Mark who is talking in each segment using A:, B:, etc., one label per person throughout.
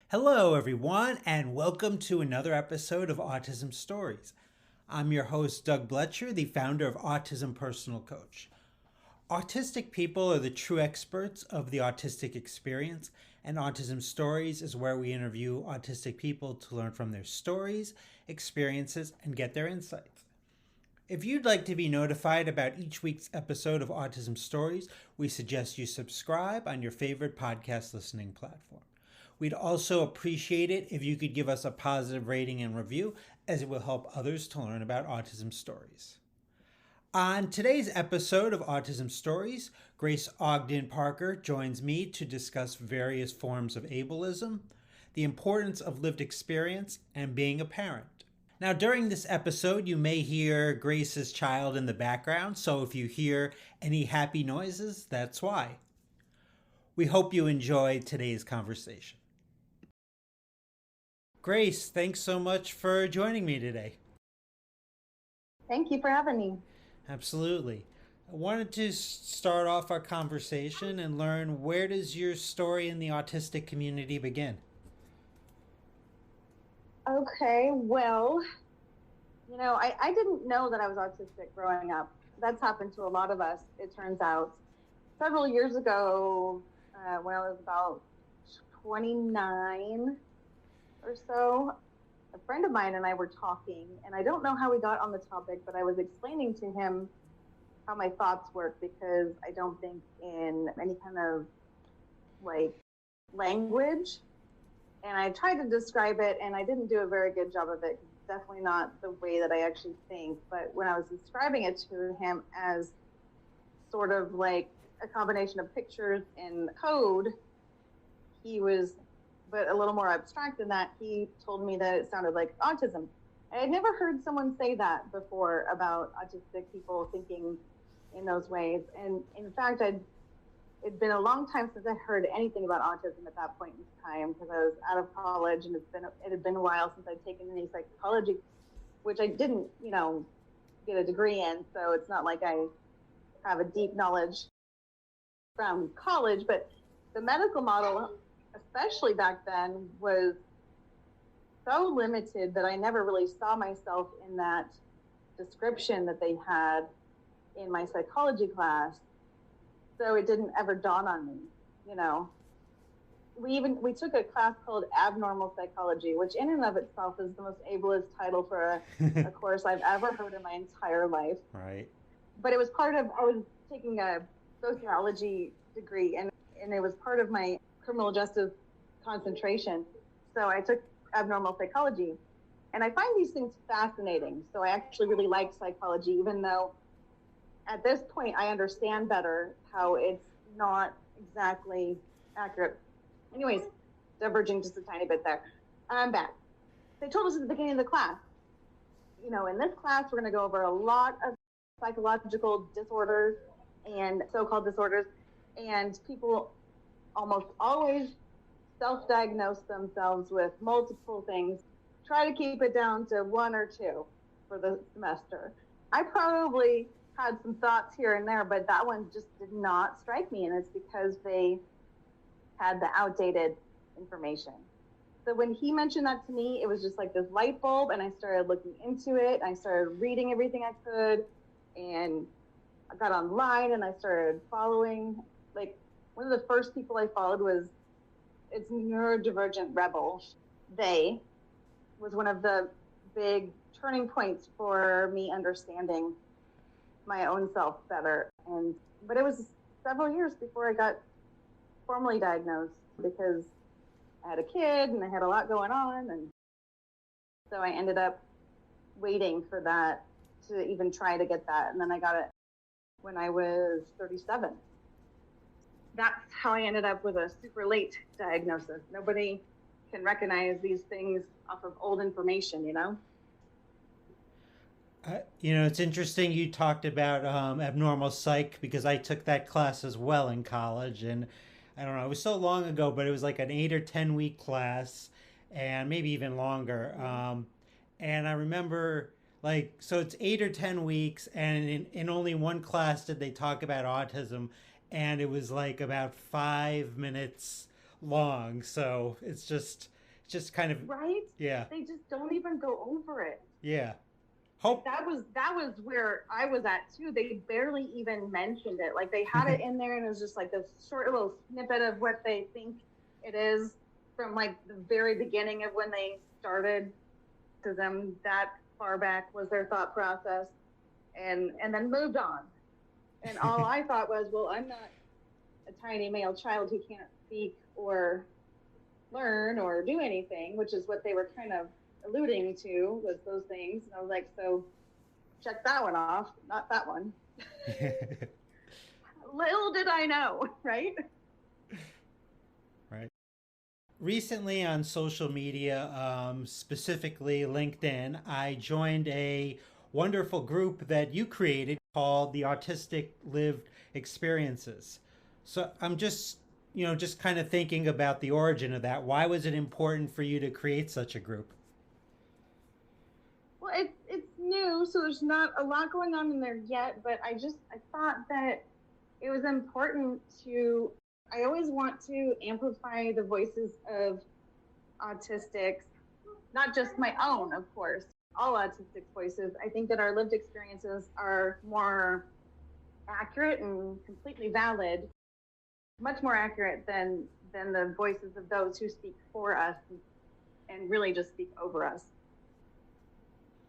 A: Hello, everyone, and welcome to another episode of Autism Stories. I'm your host, Doug Bletcher, the founder of Autism Personal Coach. Autistic people are the true experts of the autistic experience, and Autism Stories is where we interview autistic people to learn from their stories, experiences, and get their insights. If you'd like to be notified about each week's episode of Autism Stories, we suggest you subscribe on your favorite podcast listening platform. We'd also appreciate it if you could give us a positive rating and review, as it will help others to learn about autism stories. On today's episode of Autism Stories, Grace Ogden Parker joins me to discuss various forms of ableism, the importance of lived experience, and being a parent. Now, during this episode, you may hear Grace's child in the background, so if you hear any happy noises, that's why. We hope you enjoy today's conversation. Grace, thanks so much for joining me today.
B: Thank you for having me.
A: Absolutely. I wanted to start off our conversation and learn, where does your story in the autistic community begin?
B: Okay, well, I didn't know that I was autistic growing up. That's happened to a lot of us, it turns out. Several years ago, when I was about 29 or so, a friend of mine and I were talking, and I don't know how we got on the topic, but I was explaining to him how my thoughts work, because I don't think in any kind of language. And I tried to describe it, and I didn't do a very good job of it. It's definitely not the way that I actually think. But when I was describing it to him as sort of like a combination of pictures and code, but a little more abstract than that, he told me that it sounded like autism. I had never heard someone say that before about autistic people thinking in those ways. And in fact, it'd been a long time since I heard anything about autism at that point in time, because I was out of college, and it had been a while since I'd taken any psychology, which I didn't, get a degree in. So it's not like I have a deep knowledge from college, but the medical model, especially back then, was so limited that I never really saw myself in that description that they had in my psychology class. So it didn't ever dawn on me, We took a class called abnormal psychology, which in and of itself is the most ableist title for a course I've ever heard in my entire life.
A: Right.
B: But it was I was taking a sociology degree, and it was part of my criminal justice concentration. So I took abnormal psychology, and I find these things fascinating. So I actually really like psychology, even though at this point I understand better how it's not exactly accurate. Anyways, diverging just a tiny bit there. I'm back. They told us at the beginning of the class, in this class, we're going to go over a lot of psychological disorders and so-called disorders, and people almost always self-diagnose themselves with multiple things. Try to keep it down to one or two for the semester. I probably had some thoughts here and there, but that one just did not strike me, and it's because they had the outdated information. So when he mentioned that to me, it was just like this light bulb, and I started looking into it. I started reading everything I could, and I got online, and I started following. One of the first people I followed it's Neurodivergent Rebel. They was one of the big turning points for me understanding my own self better. But it was several years before I got formally diagnosed, because I had a kid and I had a lot going on, and so I ended up waiting for that to even try to get that, and then I got it when I was 37. That's how I ended up with a super late diagnosis. Nobody can recognize these things off of old information,
A: It's interesting you talked about abnormal psych, because I took that class as well in college, and I don't know, it was so long ago, but it was like an 8 or 10 week class, and maybe even longer. And I remember, so it's 8 or 10 weeks, and in only one class did they talk about autism, and it was like about 5 minutes long. So it's just, Just kind of,
B: right?
A: yeah,
B: They just don't even go over it.
A: yeah.
B: Like
A: Hope.
B: that was where I was at too. They barely even mentioned it. Like they had it in there and it was just like this short little snippet of what they think it is from like the very beginning of when they started. To them, that far back was their thought process, and then moved on. And all I thought was, well, I'm not a tiny male child who can't speak or learn or do anything, which is what they were kind of alluding to, was those things. And I was like, so check that one off, not that one. Little did I know, right?
A: Right. Recently on social media, specifically LinkedIn, I joined a wonderful group that you created called the Autistic Lived Experiences. So I'm just, just kind of thinking about the origin of that. Why was it important for you to create such a group?
B: Well, it's new, so there's not a lot going on in there yet. But I thought that it was important to. I always want to amplify the voices of autistics, not just my own, of course, all autistic voices. I think that our lived experiences are more accurate and completely valid, much more accurate than the voices of those who speak for us and really just speak over us.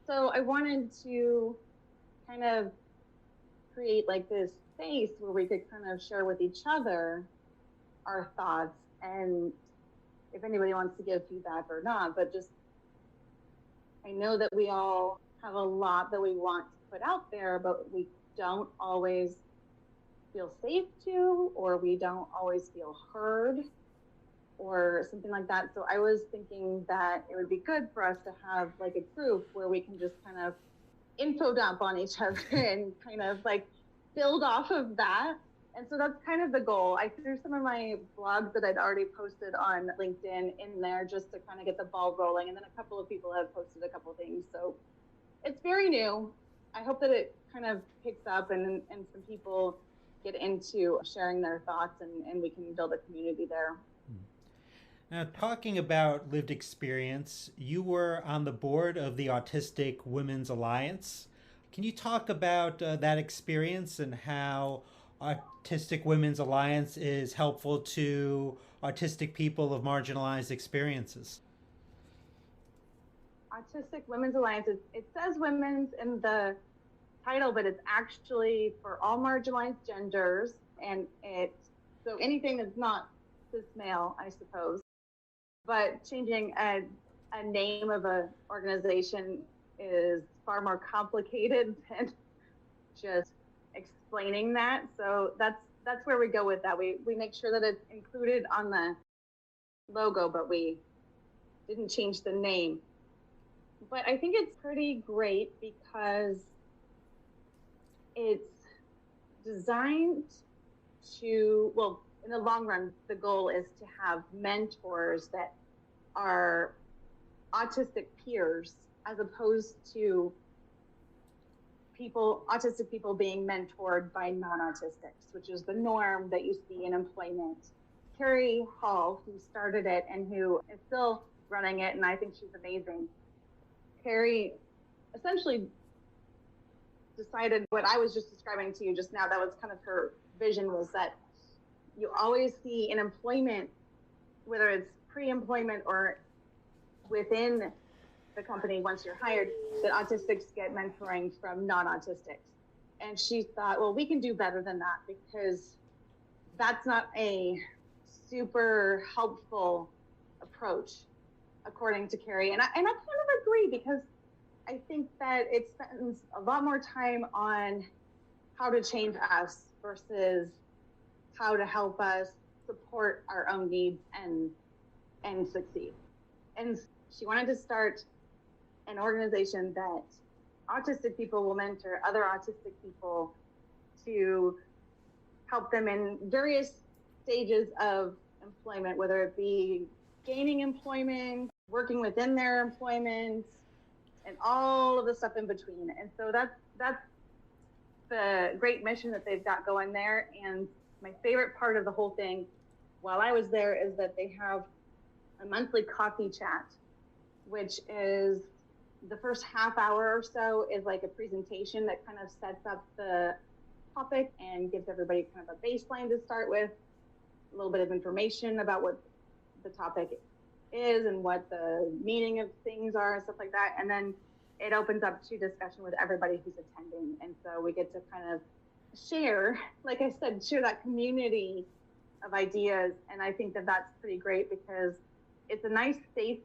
B: So I wanted to kind of create like this space where we could kind of share with each other our thoughts, and if anybody wants to give feedback or not, but just I know that we all have a lot that we want to put out there, but we don't always feel safe to, or we don't always feel heard or something like that. So I was thinking that it would be good for us to have like a group where we can just kind of info dump on each other and kind of like build off of that. And so that's kind of the goal. I threw some of my blogs that I'd already posted on LinkedIn in there just to kind of get the ball rolling. And then a couple of people have posted a couple of things. So it's very new. I hope that it kind of picks up and some people get into sharing their thoughts, and we can build a community there.
A: Now, talking about lived experience, you were on the board of the Autistic Women's Alliance. Can you talk about that experience and how Autistic Women's Alliance is helpful to autistic people of marginalized experiences?
B: Autistic Women's Alliance, it says women's in the title, but it's actually for all marginalized genders. And so anything that's not cis male, I suppose. But changing a name of an organization is far more complicated than just explaining that. So that's where we go with that. We make sure that it's included on the logo, but we didn't change the name. But I think it's pretty great because it's designed to, well, in the long run, the goal is to have mentors that are autistic peers, as opposed to autistic people being mentored by non-autistics, which is the norm that you see in employment. Carrie Hall, who started it and who is still running it, and I think she's amazing. Carrie essentially decided what I was just describing to you just now. That was kind of her vision, was that you always see in employment, whether it's pre-employment or within the company once you're hired, that autistics get mentoring from non-autistics. And she thought, well, we can do better than that, because that's not a super helpful approach, according to Carrie. And I kind of agree, because I think that it spends a lot more time on how to change us versus how to help us support our own needs and succeed. And she wanted to start an organization that autistic people will mentor other autistic people to help them in various stages of employment, whether it be gaining employment, working within their employment, and all of the stuff in between. And so that's the great mission that they've got going there. And my favorite part of the whole thing while I was there is that they have a monthly coffee chat, which is the first half hour or so is like a presentation that kind of sets up the topic and gives everybody kind of a baseline to start with, a little bit of information about what the topic is and what the meaning of things are and stuff like that. And then it opens up to discussion with everybody who's attending. And so we get to kind of share, like I said, share that community of ideas. And I think that that's pretty great because it's a nice safe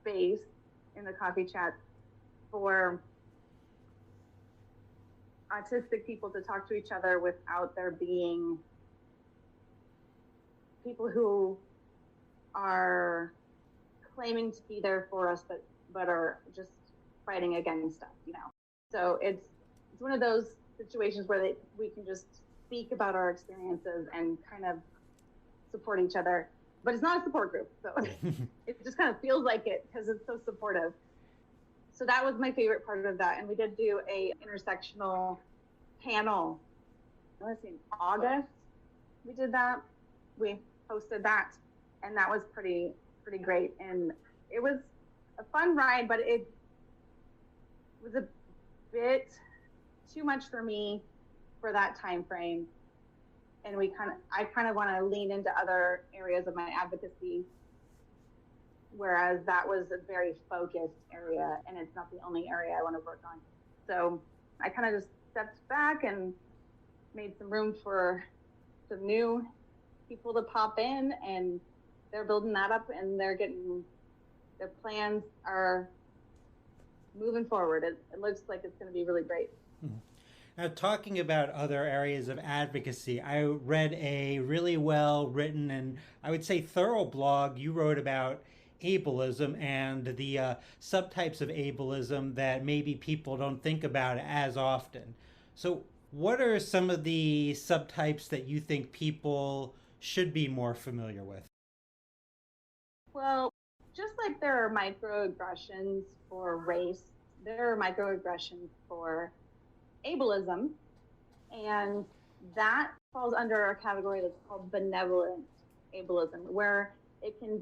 B: space in the coffee chat for autistic people to talk to each other without there being people who are claiming to be there for us, but are just fighting against us, you know. So it's one of those situations where we can just speak about our experiences and kind of support each other. But it's not a support group, so it just kind of feels like it because it's so supportive. So that was my favorite part of that. And we did do a intersectional panel. Let's see, in August we did that. We hosted that, and that was pretty great. And it was a fun ride, but it was a bit too much for me for that time frame. And I kind of want to lean into other areas of my advocacy, whereas that was a very focused area, and it's not the only area I want to work on. So I kind of just stepped back and made some room for some new people to pop in, and they're building that up, and their plans are moving forward. It looks like it's going to be really great.
A: Mm-hmm. Now, talking about other areas of advocacy, I read a really well written and I would say thorough blog you wrote about ableism and the subtypes of ableism that maybe people don't think about as often. So what are some of the subtypes that you think people should be more familiar with?
B: Well, just like there are microaggressions for race, there are microaggressions for ableism, and that falls under a category that's called benevolent ableism, where it can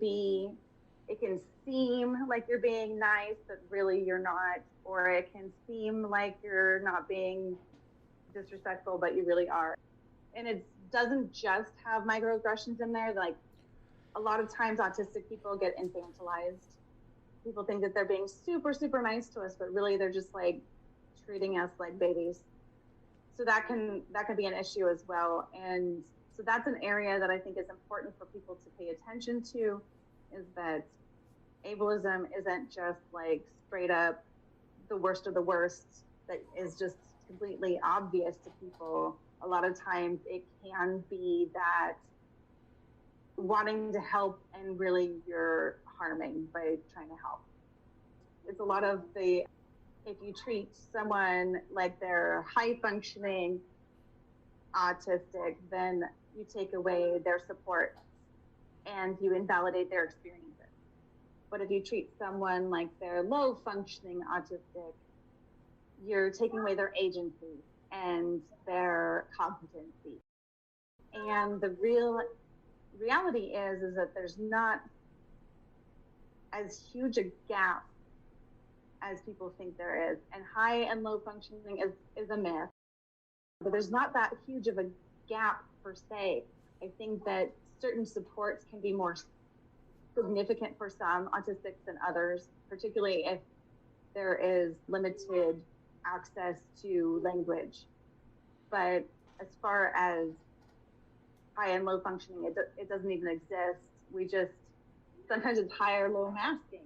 B: seem like you're being nice, but really you're not, or it can seem like you're not being disrespectful, but you really are. And it doesn't just have microaggressions in there. Like a lot of times autistic people get infantilized. People think that they're being super, super nice to us, but really they're just like treating us like babies. So that can be an issue as well. And so that's an area that I think is important for people to pay attention to, is that ableism isn't just like straight up the worst of the worst that is just completely obvious to people. A lot of times it can be that wanting to help and really you're harming by trying to help. It's a lot of if you treat someone like they're high functioning autistic, then you take away their support and you invalidate their experiences. But if you treat someone like they're low functioning autistic, you're taking away their agency and their competency. And the reality is that there's not as huge a gap as people think there is. And high and low functioning is a myth, but there's not that huge of a gap per se. I think that certain supports can be more significant for some autistics than others, particularly if there is limited access to language. But as far as high and low functioning, it doesn't even exist. Sometimes it's high or low masking,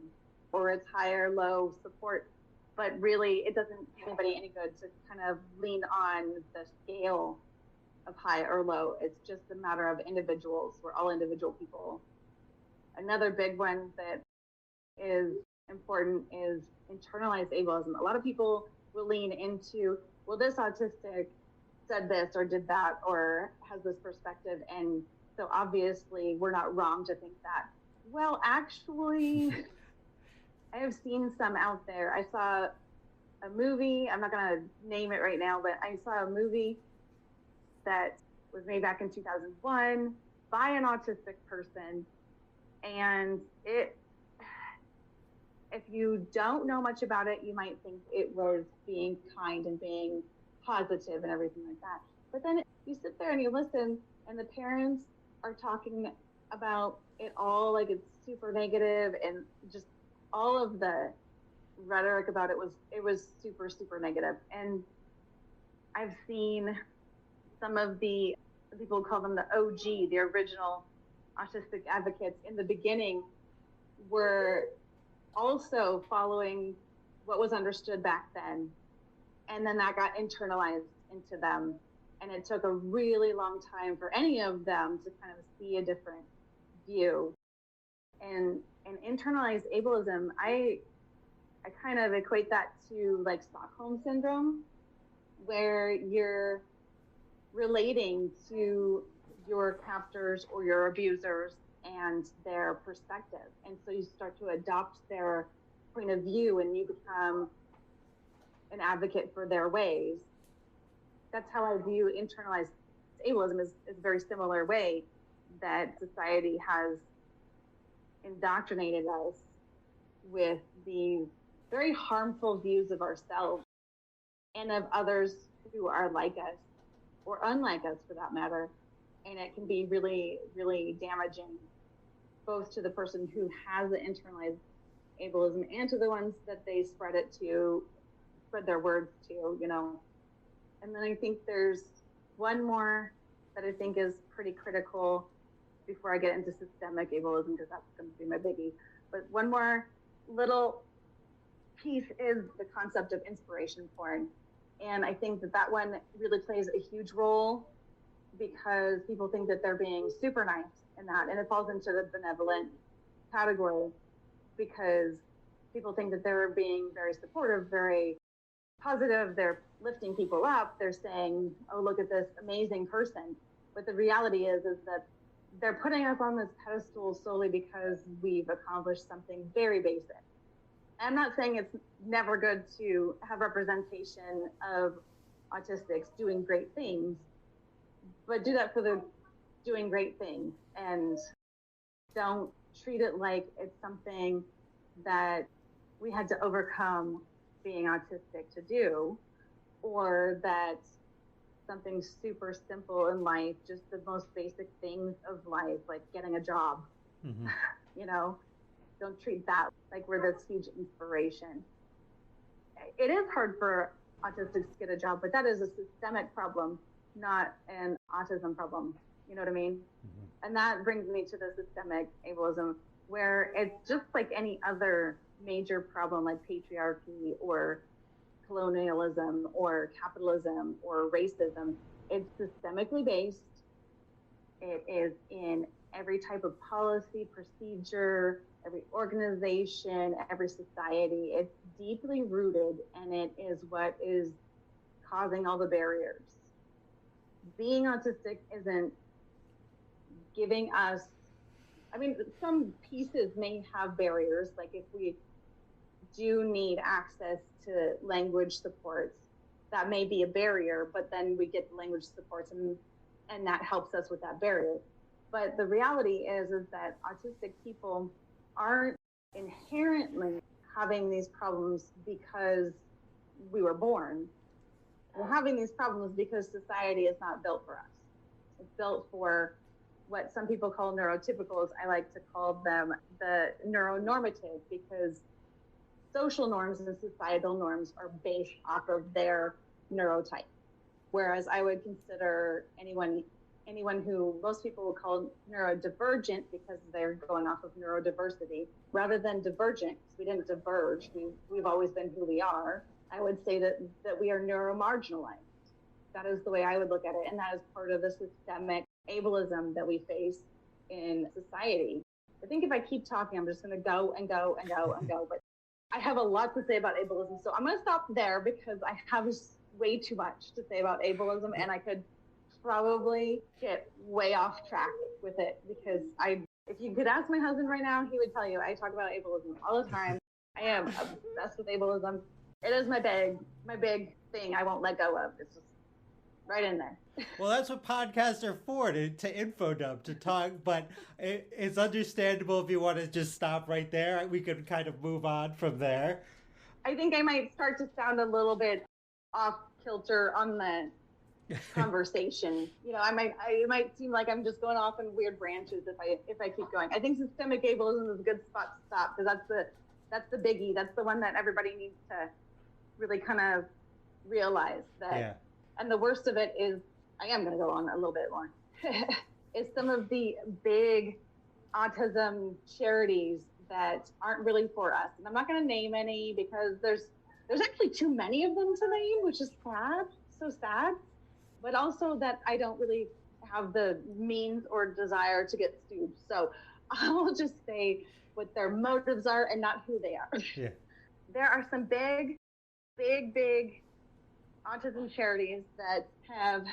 B: or it's high or low support, but really it doesn't do anybody any good to kind of lean on the scale of high or low. It's just a matter of individuals. We're all individual people. Another big one that is important is internalized ableism. A lot of people will lean into, well, this autistic said this or did that or has this perspective, and so obviously we're not wrong to think that. Well, actually, I have seen some out there. I saw a movie, I'm not going to name it right now, but I saw a movie that was made back in 2001 by an autistic person, And if you don't know much about it, you might think it was being kind and being positive and everything like that. But then you sit there and you listen, and the parents are talking about it all like it's super negative, and just all of the rhetoric about it was super, super negative. And I've seen some of the people call them the OG, the original autistic advocates in the beginning, were also following what was understood back then. And then that got internalized into them. And it took a really long time for any of them to kind of see a different view. And internalized ableism, I kind of equate that to like Stockholm Syndrome, where you're relating to your captors or your abusers and their perspective. And so you start to adopt their point of view and you become an advocate for their ways. That's how I view internalized ableism, is a very similar way that society has indoctrinated us with the very harmful views of ourselves and of others who are like us or unlike us for that matter. And it can be really, really damaging, both to the person who has the internalized ableism and to the ones that they spread their words to, you know. And then I think there's one more that I think is pretty critical before I get into systemic ableism, because that's going to be my biggie. But one more little piece is the concept of inspiration porn. And I think that one really plays a huge role because people think that they're being super nice in that. And it falls into the benevolent category because people think that they're being very supportive, very positive. They're lifting people up. They're saying, oh, look at this amazing person. But the reality is that they're putting us on this pedestal solely because we've accomplished something very basic. I'm not saying it's never good to have representation of autistics doing great things, but do that for the doing great things and don't treat it like it's something that we had to overcome being autistic to do, or that something super simple in life, just the most basic things of life, like getting a job, you know, don't treat that like we're this huge inspiration. It is hard for autistics to get a job, but that is a systemic problem, not an autism problem. You know what I mean? And that brings me to the systemic ableism, where it's just like any other major problem like patriarchy or colonialism or capitalism or racism. It's systemically based. It is in every type of policy, procedure, every organization, every society. It's deeply rooted, and it is what is causing all the barriers. Being autistic isn't giving us, I mean, some pieces may have barriers, like if we do need access to language supports, that may be a barrier, but then we get the language supports and that helps us with that barrier. But the reality is that autistic people aren't inherently having these problems because we were born. We're having these problems because society is not built for us. It's built for what some people call neurotypicals. I like to call them the neuronormative, because social norms and societal norms are based off of their neurotype. Whereas I would consider anyone who most people will call neurodivergent, because they're going off of neurodiversity, rather than divergent, because we didn't diverge. We've always been who we are. I would say that we are neuromarginalized. That is the way I would look at it. And that is part of the systemic ableism that we face in society. I think if I keep talking, I'm just going to go and go and go and go. But I have a lot to say about ableism. So I'm going to stop there because I have way too much to say about ableism, and I could probably get way off track with it, because if you could ask my husband right now, he would tell you I talk about ableism all the time. I am obsessed with ableism. It is my big thing I won't let go of. It's just right in there.
A: Well, that's what podcasts are for, to info dump, to talk. But it's understandable if you want to just stop right there. We could kind of move on from there.
B: I think I might start to sound a little bit off kilter on the conversation. It might seem like I'm just going off in weird branches if I keep going. I think systemic ableism is a good spot to stop, because that's the biggie. That's the one that everybody needs to really kind of realize that.
A: Yeah.
B: And the worst of it is, I am going to go on a little bit more, is some of the big autism charities that aren't really for us. And I'm not going to name any, because there's actually too many of them to name, which is sad, so sad. But also that I don't really have the means or desire to get sued. So I'll just say what their motives are and not who they are.
A: Yeah.
B: There are some big autism charities that have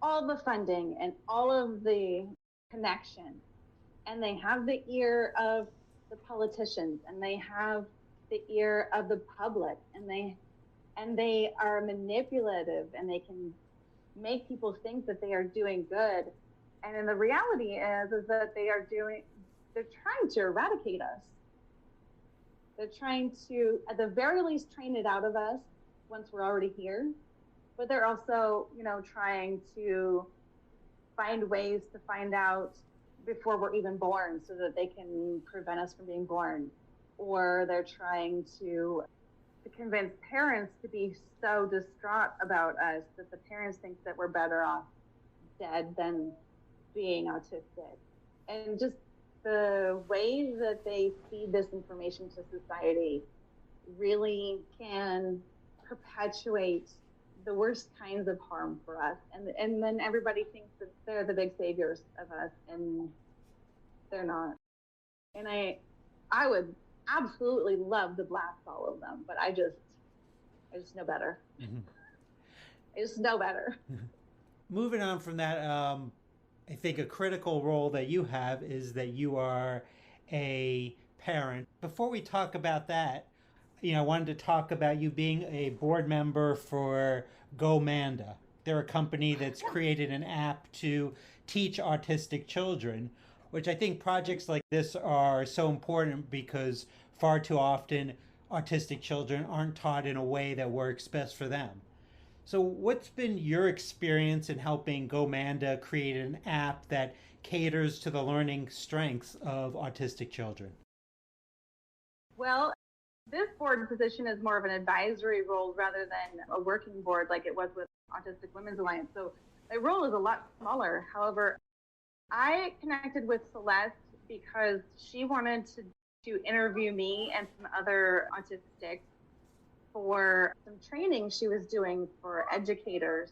B: all the funding and all of the connection, and they have the ear of the politicians, and they have the ear of the public, and they are manipulative, and they can make people think that they are doing good. And then the reality is that they're trying to eradicate us. They're trying to, at the very least, train it out of us once we're already here. But they're also, trying to find ways to find out before we're even born, so that they can prevent us from being born. Or they're trying to convince parents to be so distraught about us that the parents think that we're better off dead than being autistic. And just the way that they feed this information to society really can perpetuate the worst kinds of harm for us. And then everybody thinks that they're the big saviors of us, and they're not. And I would absolutely love to blast all of them, but I just know better. Mm-hmm. I just know better.
A: Moving on from that, I think a critical role that you have is that you are a parent. Before we talk about that, I wanted to talk about you being a board member for GoManda. They're a company that's created an app to teach autistic children, which I think projects like this are so important, because far too often autistic children aren't taught in a way that works best for them. So what's been your experience in helping GoManda create an app that caters to the learning strengths of autistic children?
B: Well, this board position is more of an advisory role rather than a working board like it was with Autistic Women's Alliance. So my role is a lot smaller. However, I connected with Celeste because she wanted to interview me and some other autistics for some training she was doing for educators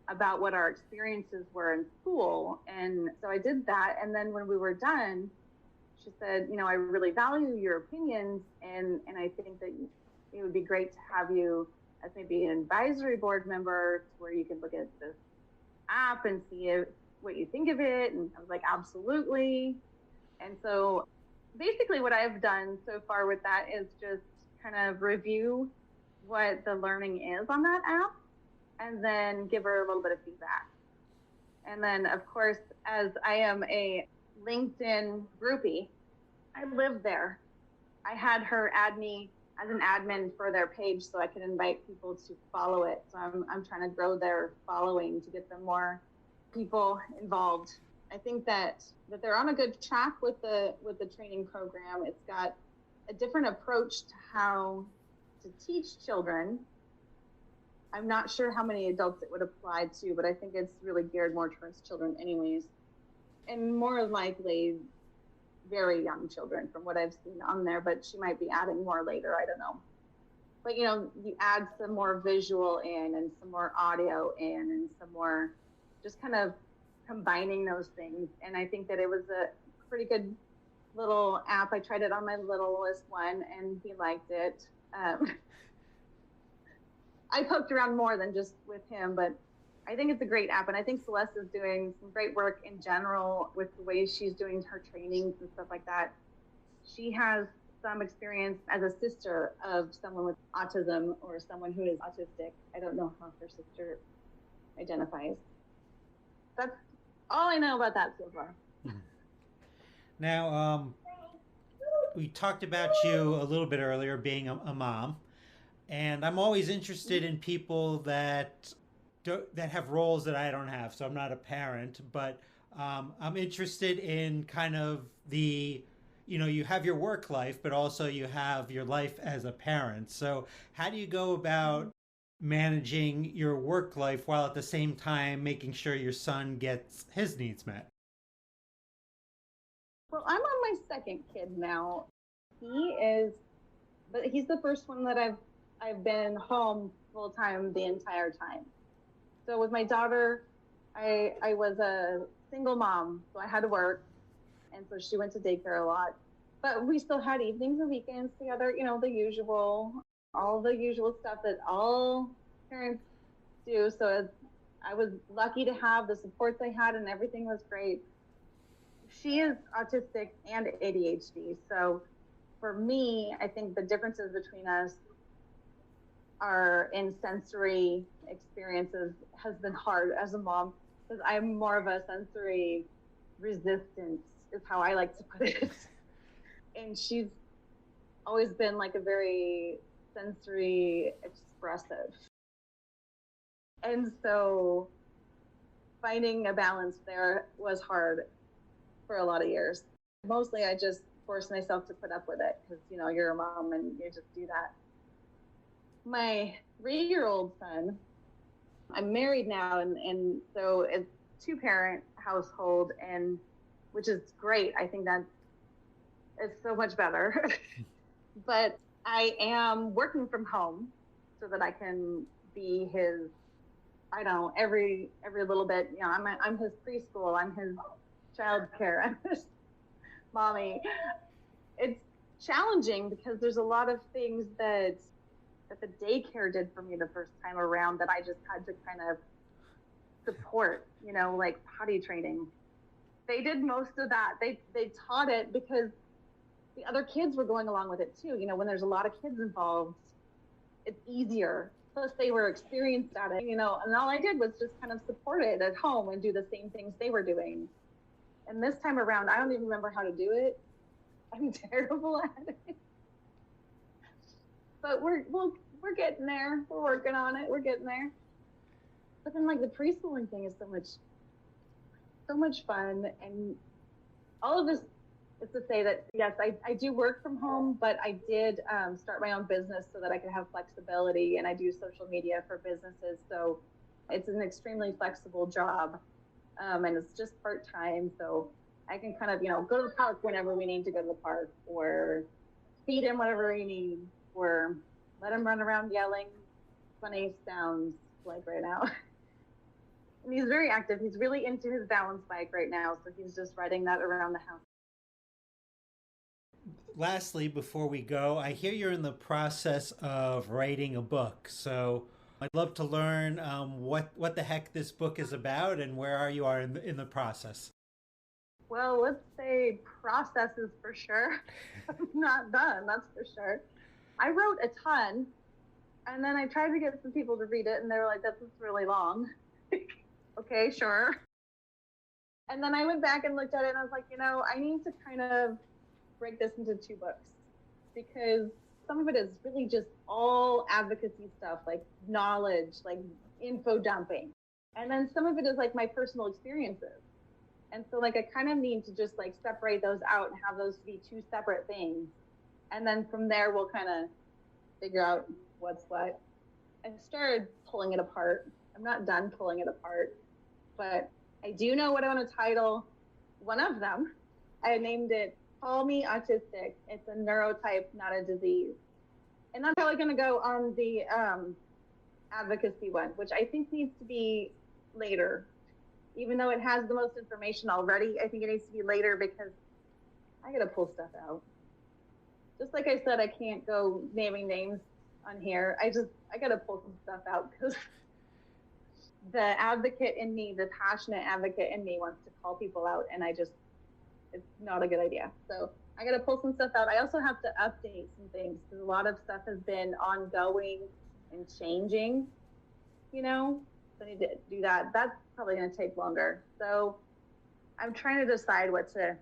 B: about what our experiences were in school. And so I did that. And then when we were done, she said, I really value your opinions, and I think that it would be great to have you as maybe an advisory board member, where you can look at this app and see what you think of it. And I was like, absolutely. And so basically what I've done so far with that is just kind of review what the learning is on that app, and then give her a little bit of feedback. And then, of course, as I am a LinkedIn groupie, I live there. I had her add me as an admin for their page so I could invite people to follow it. So I'm trying to grow their following to get them more people involved. I think that they're on a good track with the training program. It's got a different approach to how to teach children. I'm not sure how many adults it would apply to, but I think it's really geared more towards children anyways. And more likely very young children from what I've seen on there, but she might be adding more later, I don't know. But you add some more visual in and some more audio in and some more just kind of combining those things. And I think that it was a pretty good little app. I tried it on my littlest one and he liked it. I poked around more than just with him, but I think it's a great app. And I think Celeste is doing some great work in general with the way she's doing her trainings and stuff like that. She has some experience as a sister of someone with autism or someone who is autistic. I don't know how her sister identifies. That's all I know about that so far.
A: Now, we talked about you a little bit earlier being a mom, and I'm always interested in people that have roles that I don't have. So I'm not a parent, but I'm interested in kind of you have your work life, but also you have your life as a parent. So how do you go about managing your work life while at the same time making sure your son gets his needs met?
B: Well, I'm on my second kid now. But he's the first one that I've been home full time the entire time. So with my daughter, I was a single mom, so I had to work, and so she went to daycare a lot. But we still had evenings and weekends together, all the usual stuff that all parents do. So I was lucky to have the supports I had, and everything was great. She is autistic and ADHD, so for me, I think the differences between us are in sensory experiences has been hard as a mom, because I'm more of a sensory resistance is how I like to put it. And she's always been like a very sensory expressive. And so finding a balance there was hard for a lot of years. Mostly I just forced myself to put up with it because, you're a mom and you just do that. My 3-year-old son, I'm married now, and so it's 2-parent household, and which is great. I think that is so much better. But I am working from home so that I can be his, I don't know, every little bit. I'm his preschool, I'm his childcare, I'm his mommy. It's challenging because there's a lot of things that the daycare did for me the first time around that I just had to kind of support, like potty training. They did most of that. They taught it because the other kids were going along with it too. When there's a lot of kids involved, it's easier. Plus they were experienced at it, and all I did was just kind of support it at home and do the same things they were doing. And this time around, I don't even remember how to do it. I'm terrible at it. But we're getting there. We're working on it. We're getting there. But then like the preschooling thing is so much fun. And all of this is to say that, yes, I do work from home, but I did start my own business so that I could have flexibility, and I do social media for businesses. So it's an extremely flexible job, and it's just part-time. So I can kind of, go to the park whenever we need to go to the park, or feed him whatever he needs, or let him run around yelling funny sounds like right now. And he's very active. He's really into his balance bike right now, so he's just riding that around the house.
A: Lastly, before we go, I hear you're in the process of writing a book. So I'd love to learn what the heck this book is about and where you are in the process.
B: Well, let's say processes for sure. I'm not done, that's for sure. I wrote a ton, and then I tried to get some people to read it, and they were like, "That's really long." Okay, sure. And then I went back and looked at it, and I was like, I need to kind of break this into 2 books, because some of it is really just all advocacy stuff, like knowledge, like info dumping. And then some of it is like my personal experiences. And so like I kind of need to just like separate those out and have those be 2 separate things. And then from there, we'll kind of figure out what's what. I started pulling it apart. I'm not done pulling it apart, but I do know what I want to title one of them. I named it Call Me Autistic. It's a neurotype, not a disease. And I'm probably going to go on the advocacy one, which I think needs to be later. Even though it has the most information already, I think it needs to be later because I got to pull stuff out. Just like I said, I can't go naming names on here. I got to pull some stuff out because the advocate in me, the passionate advocate in me wants to call people out, and it's not a good idea. So I got to pull some stuff out. I also have to update some things because a lot of stuff has been ongoing and changing, So I need to do that. That's probably going to take longer. So I'm trying to decide what to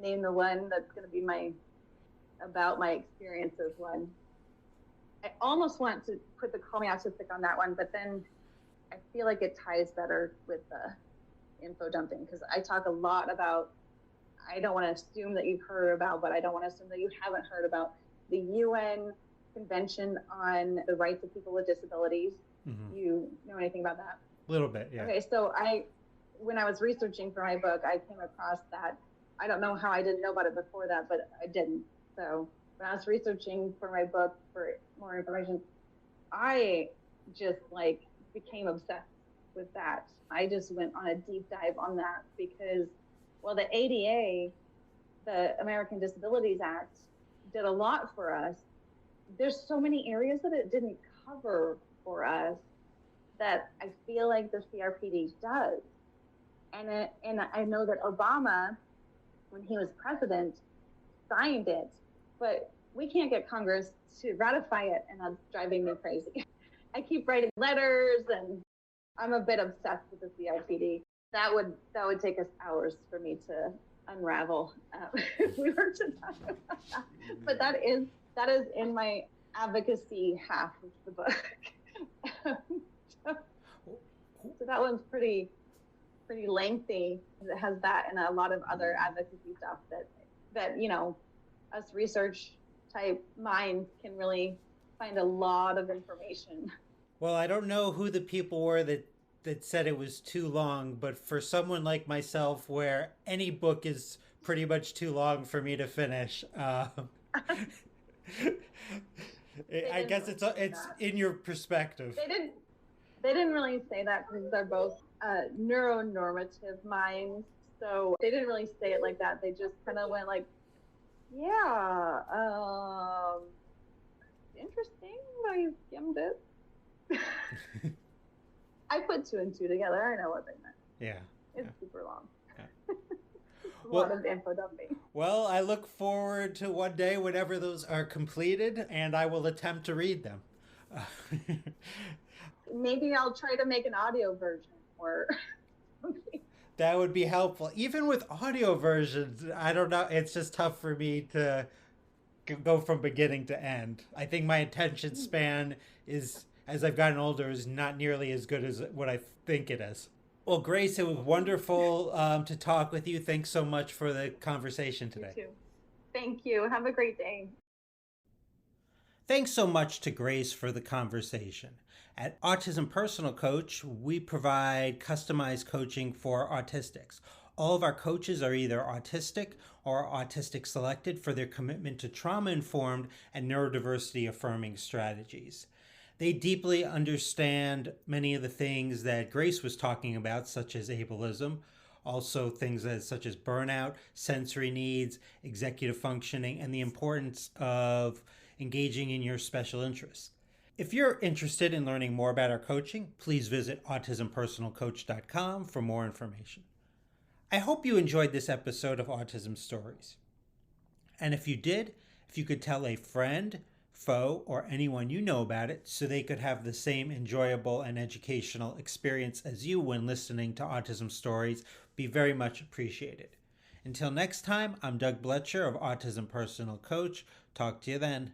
B: name the one that's going to be about my experiences one. I almost want to put the Call Me Autistic on that one, but then I feel like it ties better with the info dumping, because I talk a lot about, I don't want to assume that you've heard about, but I don't want to assume that you haven't heard about the UN Convention on the Rights of People with Disabilities. Mm-hmm. You know anything about that?
A: A little bit, yeah.
B: Okay, so when I was researching for my book, I came across that. I don't know how I didn't know about it before that, but I didn't. So when I was researching for my book for more information, I just became obsessed with that. I just went on a deep dive on that because, well, the ADA, the American Disabilities Act, did a lot for us. There's so many areas that it didn't cover for us that I feel like the CRPD does. And I know that Obama, when he was president, signed it, but we can't get Congress to ratify it, and that's driving me crazy. I keep writing letters, and I'm a bit obsessed with the CRPD. That would take us hours for me to unravel if we were to talk about that. But that is in my advocacy half of the book. So that one's pretty lengthy. It has that and a lot of other advocacy stuff that us research type minds can really find a lot of information.
A: Well, I don't know who the people were that said it was too long, but for someone like myself, where any book is pretty much too long for me to finish, I guess it's in your perspective.
B: They didn't really say that because they're both neuronormative minds, so they didn't really say it like that. They just kind of went like, yeah, interesting. I skimmed it. I put 2 and 2 together. I know what they meant.
A: Yeah.
B: It's super long.
A: Yeah.
B: A lot of info dumping.
A: Well, I look forward to one day whenever those are completed, and I will attempt to read them.
B: Maybe I'll try to make an audio version or something.
A: That would be helpful. Even with audio versions, I don't know. It's just tough for me to go from beginning to end. I think my attention span is, as I've gotten older, is not nearly as good as what I think it is. Well, Grace, it was wonderful to talk with you. Thanks so much for the conversation today.
B: You too. Thank you. Have a great day.
A: Thanks so much to Grace for the conversation. At Autism Personal Coach, we provide customized coaching for autistics. All of our coaches are either autistic or autistic selected for their commitment to trauma-informed and neurodiversity affirming strategies. They deeply understand many of the things that Grace was talking about, such as ableism, also things such as burnout, sensory needs, executive functioning, and the importance of engaging in your special interests. If you're interested in learning more about our coaching, please visit autismpersonalcoach.com for more information. I hope you enjoyed this episode of Autism Stories. And if you did, if you could tell a friend, foe, or anyone you know about it so they could have the same enjoyable and educational experience as you when listening to Autism Stories, be very much appreciated. Until next time, I'm Doug Bletcher of Autism Personal Coach. Talk to you then.